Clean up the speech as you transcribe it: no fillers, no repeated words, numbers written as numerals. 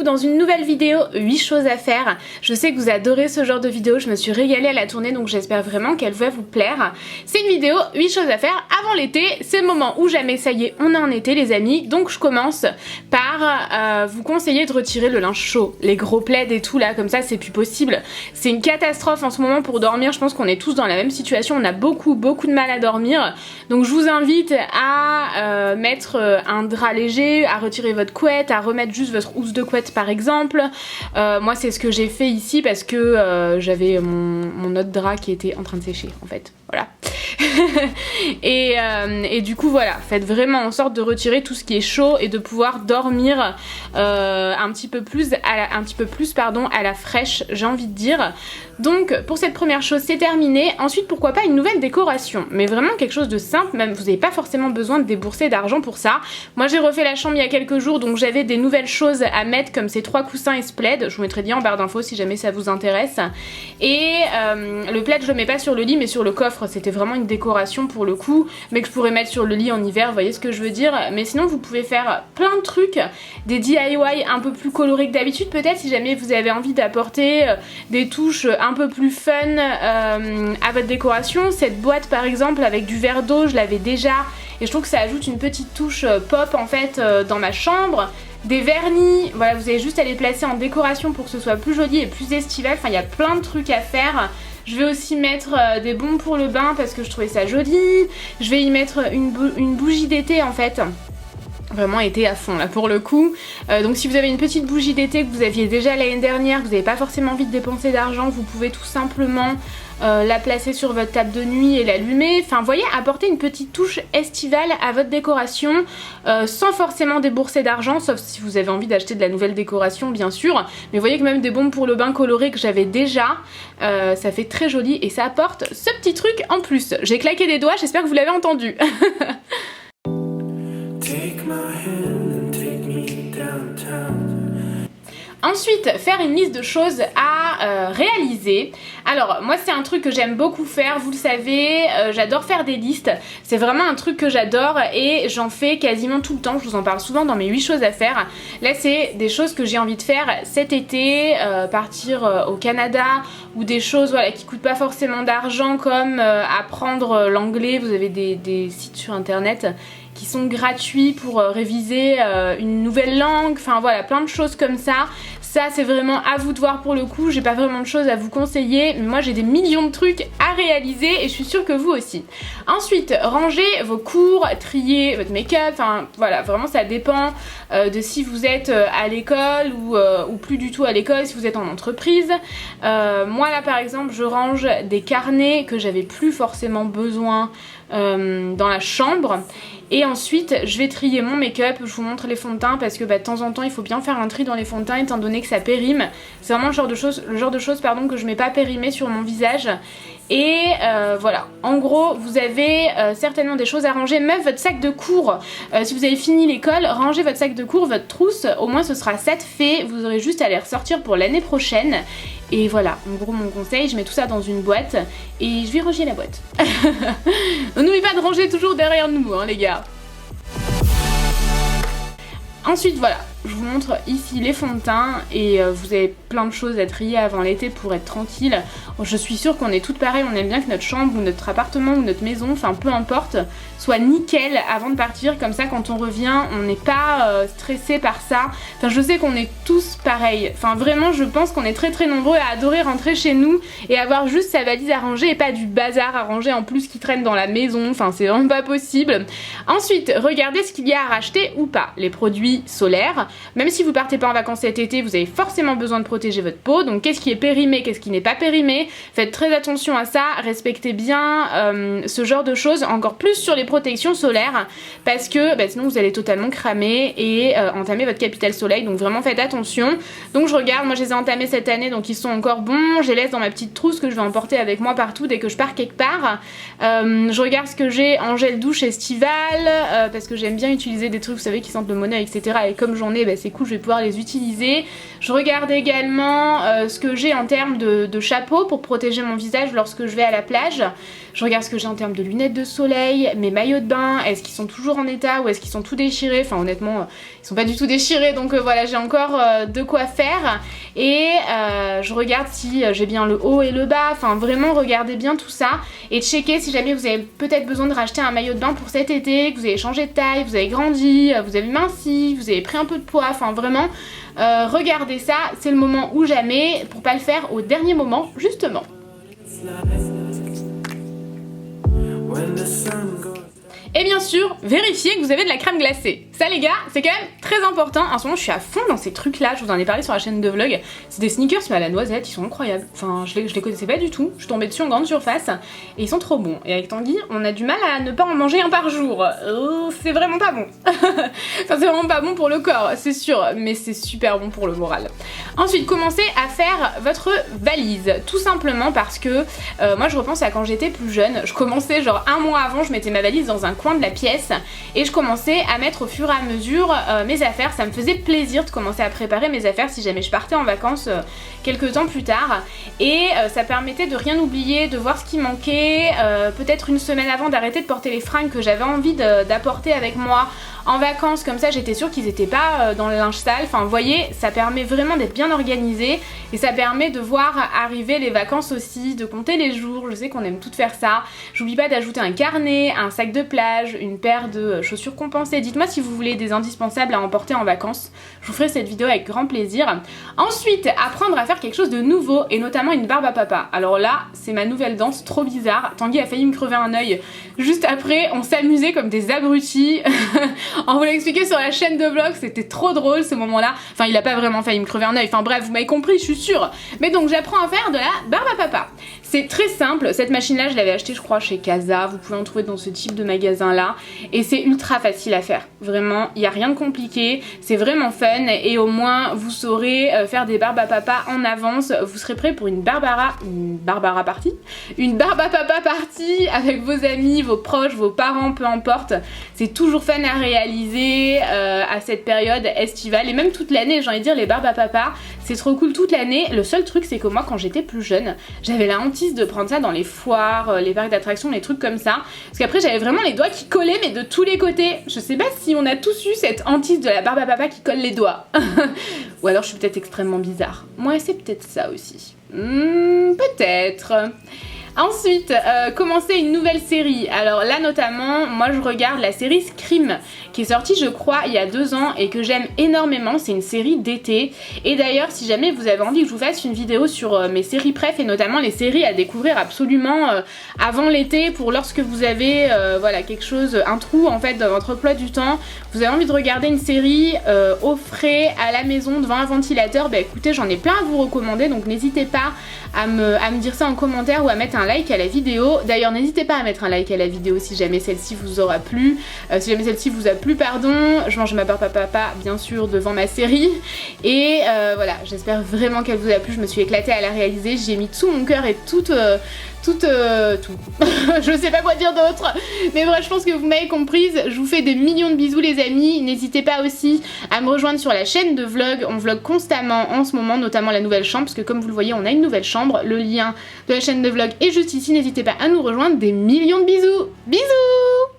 dans une nouvelle vidéo 8 choses à faire. Je sais que vous adorez ce genre de vidéo, je me suis régalée à la tourner donc j'espère vraiment qu'elle va vous plaire. C'est une vidéo 8 choses à faire avant l'été, c'est le moment où jamais ça y est on est en été les amis, donc je commence par vous conseiller de retirer le linge chaud, les gros plaids et tout là, comme ça c'est plus possible. C'est une catastrophe en ce moment pour dormir, je pense qu'on est tous dans la même situation, on a beaucoup de mal à dormir, donc je vous invite à mettre un drap léger, à retirer votre couette, à remettre juste votre housse de couette par exemple. Moi c'est ce que j'ai fait ici parce que j'avais mon autre drap qui était en train de sécher en fait, voilà. et du coup voilà, faites vraiment en sorte de retirer tout ce qui est chaud et de pouvoir dormir un petit peu plus à la fraîche, j'ai envie de dire. Donc pour cette première chose c'est terminé. Ensuite pourquoi pas une nouvelle décoration, mais vraiment quelque chose de simple, même vous n'avez pas forcément besoin de débourser d'argent pour ça. Moi j'ai refait la chambre il y a quelques jours donc j'avais des nouvelles choses à mettre comme ces 3 coussins et ce plaid, je vous mettrai bien en barre d'infos si jamais ça vous intéresse. Et le plaid je le mets pas sur le lit mais sur le coffre, c'était vraiment une décoration pour le coup, mais que je pourrais mettre sur le lit en hiver, vous voyez ce que je veux dire. Mais sinon vous pouvez faire plein de trucs, des DIY un peu plus colorés que d'habitude peut-être si jamais vous avez envie d'apporter des touches un peu plus fun à votre décoration. Cette boîte par exemple avec du verre d'eau je l'avais déjà et je trouve que ça ajoute une petite touche pop en fait dans ma chambre. Des vernis, voilà, vous avez juste à les placer en décoration pour que ce soit plus joli et plus estival, enfin il y a plein de trucs à faire. Je vais aussi mettre des bombes pour le bain parce que je trouvais ça joli. Je vais y mettre une bougie d'été en fait. Vraiment été à fond là pour le coup. Donc si vous avez une petite bougie d'été que vous aviez déjà l'année dernière, que vous n'avez pas forcément envie de dépenser d'argent, vous pouvez tout simplement la placer sur votre table de nuit et l'allumer. Enfin vous voyez, apporter une petite touche estivale à votre décoration sans forcément débourser d'argent, sauf si vous avez envie d'acheter de la nouvelle décoration bien sûr. Mais vous voyez que même des bombes pour le bain colorées que j'avais déjà, ça fait très joli et ça apporte ce petit truc en plus. J'ai claqué des doigts, j'espère que vous l'avez entendu. Ensuite, faire une liste de choses à réaliser. Alors, moi c'est un truc que j'aime beaucoup faire, vous le savez, j'adore faire des listes. C'est vraiment un truc que j'adore et j'en fais quasiment tout le temps, je vous en parle souvent dans mes 8 choses à faire. Là c'est des choses que j'ai envie de faire cet été, partir au Canada ou des choses voilà, qui coûtent pas forcément d'argent comme apprendre l'anglais. Vous avez des sites sur internet qui sont gratuits pour réviser une nouvelle langue, enfin voilà, plein de choses comme ça. Ça c'est vraiment à vous de voir pour le coup, j'ai pas vraiment de choses à vous conseiller, mais moi j'ai des millions de trucs à réaliser et je suis sûre que vous aussi. Ensuite, ranger vos cours, trier votre make-up, enfin voilà, vraiment ça dépend de si vous êtes à l'école ou plus du tout à l'école, si vous êtes en entreprise. Moi là par exemple, je range des carnets que j'avais plus forcément besoin dans la chambre. Et ensuite je vais trier mon make-up, je vous montre les fonds de teint parce que de temps en temps il faut bien faire un tri dans les fonds de teint étant donné que ça périme. C'est vraiment le genre de choses que je mets pas périmé sur mon visage. Et voilà, en gros vous avez certainement des choses à ranger, même votre sac de cours. Si vous avez fini l'école, rangez votre sac de cours, votre trousse, au moins ce sera ça de fait, vous aurez juste à les ressortir pour l'année prochaine. Et voilà, en gros mon conseil, je mets tout ça dans une boîte et je vais ranger la boîte. N'oubliez pas de ranger toujours derrière nous hein les gars. Ensuite voilà, je vous montre ici les fonds de teint et vous avez plein de choses à trier avant l'été pour être tranquille. Je suis sûre qu'on est toutes pareilles, on aime bien que notre chambre ou notre appartement ou notre maison, enfin peu importe, soit nickel avant de partir, comme ça quand on revient on n'est pas stressé par ça. Enfin je sais qu'on est tous pareils, enfin vraiment je pense qu'on est très nombreux à adorer rentrer chez nous et avoir juste sa valise à ranger et pas du bazar à ranger en plus qui traîne dans la maison, enfin c'est vraiment pas possible. Ensuite regardez ce qu'il y a à racheter ou pas, les produits solaires. Même si vous partez pas en vacances cet été, vous avez forcément besoin de protéger votre peau, donc qu'est-ce qui est périmé, qu'est-ce qui n'est pas périmé, faites très attention à ça, respectez bien ce genre de choses, encore plus sur les protections solaires, parce que sinon vous allez totalement cramer et entamer votre capital soleil, donc vraiment faites attention. Donc je regarde, moi je les ai entamés cette année, donc ils sont encore bons, je les laisse dans ma petite trousse que je vais emporter avec moi partout dès que je pars quelque part. Je regarde ce que j'ai en gel douche estival, parce que j'aime bien utiliser des trucs, vous savez, qui sentent le monnaie, etc. Et comme j'en ai journée, bah, c'est cool, je vais pouvoir les utiliser. Je regarde également ce que j'ai en termes de chapeau pour protéger mon visage lorsque je vais à la plage. Je regarde ce que j'ai en termes de lunettes de soleil, mes maillots de bain, est-ce qu'ils sont toujours en état ou est-ce qu'ils sont tout déchirés? Enfin honnêtement, ils sont pas du tout déchirés, donc voilà, j'ai encore de quoi faire. Et je regarde si j'ai bien le haut et le bas, enfin vraiment regardez bien tout ça et checkez si jamais vous avez peut-être besoin de racheter un maillot de bain pour cet été, que vous avez changé de taille, vous avez grandi, vous avez minci, vous avez pris un peu de poids, enfin vraiment regardez ça, c'est le moment ou jamais pour pas le faire au dernier moment justement. Et bien sûr, vérifiez que vous avez de la crème glacée. Ça les gars, c'est quand même très important. En ce moment, je suis à fond dans ces trucs là, je vous en ai parlé sur la chaîne de vlog. C'est des sneakers mais à la noisette, ils sont incroyables. Enfin, je les connaissais pas du tout. Je suis tombée dessus en grande surface et ils sont trop bons. Et avec Tanguy, on a du mal à ne pas en manger un par jour. C'est vraiment pas bon. Enfin, c'est vraiment pas bon pour le corps, c'est sûr, mais c'est super bon pour le moral. Ensuite, commencez à faire votre valise. Tout simplement parce que moi je repense à quand j'étais plus jeune. Je commençais genre un mois avant, je mettais ma valise dans un coin de la pièce et je commençais à mettre au fur et à mesure mes affaires. Ça me faisait plaisir de commencer à préparer mes affaires si jamais je partais en vacances quelques temps plus tard et ça permettait de rien oublier, de voir ce qui manquait, peut-être une semaine avant d'arrêter de porter les fringues que j'avais envie d'apporter avec moi en vacances, comme ça j'étais sûre qu'ils étaient pas dans le linge sale. Enfin vous voyez, ça permet vraiment d'être bien organisé et ça permet de voir arriver les vacances aussi, de compter les jours. Je sais qu'on aime toutes faire ça. J'oublie pas d'ajouter un carnet, un sac de plage, une paire de chaussures compensées. Dites-moi si vous voulez des indispensables à emporter en vacances. Je vous ferai cette vidéo avec grand plaisir. Ensuite, apprendre à faire quelque chose de nouveau et notamment une barbe à papa. Alors là, c'est ma nouvelle danse, trop bizarre. Tanguy a failli me crever un œil juste après. On s'amusait comme des abrutis. On vous l'a expliqué sur la chaîne de vlog, c'était trop drôle ce moment-là. Enfin, il a pas vraiment failli me crever un œil. Enfin bref, vous m'avez compris, je suis sûre. Mais donc, j'apprends à faire de la barbe à papa. C'est très simple. Cette machine-là, je l'avais achetée, je crois, chez Casa. Vous pouvez en trouver dans ce type de magasin-là. Et c'est ultra facile à faire. Vraiment, il n'y a rien de compliqué. C'est vraiment fun. Et au moins, vous saurez faire des barbes à papa en avance. Vous serez prêt pour une Barbara party. Une barbe à papa party avec vos amis, vos proches, vos parents, peu importe. C'est toujours fun à réaliser à cette période estivale. Et même toute l'année, j'ai envie de dire, les barbes à papa, c'est trop cool toute l'année. Le seul truc, c'est que moi, quand j'étais plus jeune, j'avais la hantise de prendre ça dans les foires, les parcs d'attractions, les trucs comme ça. Parce qu'après, j'avais vraiment les doigts qui collaient, mais de tous les côtés. Je sais pas si on a tous eu cette hantise de la barbe à papa qui colle les doigts. Ou alors, je suis peut-être extrêmement bizarre. Moi, c'est peut-être ça aussi. Peut-être. Ensuite, commencer une nouvelle série. Alors là notamment, moi je regarde la série Scream qui est sortie je crois il y a 2 ans et que j'aime énormément. C'est une série d'été. Et d'ailleurs si jamais vous avez envie que je vous fasse une vidéo sur mes séries préf et notamment les séries à découvrir absolument avant l'été pour lorsque vous avez voilà quelque chose, un trou en fait dans votre emploi du temps, vous avez envie de regarder une série au frais à la maison devant un ventilateur, bah écoutez j'en ai plein à vous recommander donc n'hésitez pas à me dire ça en commentaire ou à mettre un like à la vidéo. D'ailleurs n'hésitez pas à mettre un like à la vidéo si jamais celle-ci vous aura plu, si jamais celle-ci vous a plu pardon. Je mange ma barbe à papa bien sûr devant ma série et voilà j'espère vraiment qu'elle vous a plu. Je me suis éclatée à la réaliser, j'y ai mis tout mon cœur et tout je sais pas quoi dire d'autre mais bref je pense que vous m'avez comprise. Je vous fais des millions de bisous les amis. N'hésitez pas aussi à me rejoindre sur la chaîne de vlog. On vlog constamment en ce moment, notamment la nouvelle chambre parce que comme vous le voyez on a une nouvelle chambre. Le lien de la chaîne de vlog est juste ici. N'hésitez pas à nous rejoindre. Des millions de bisous. Bisous.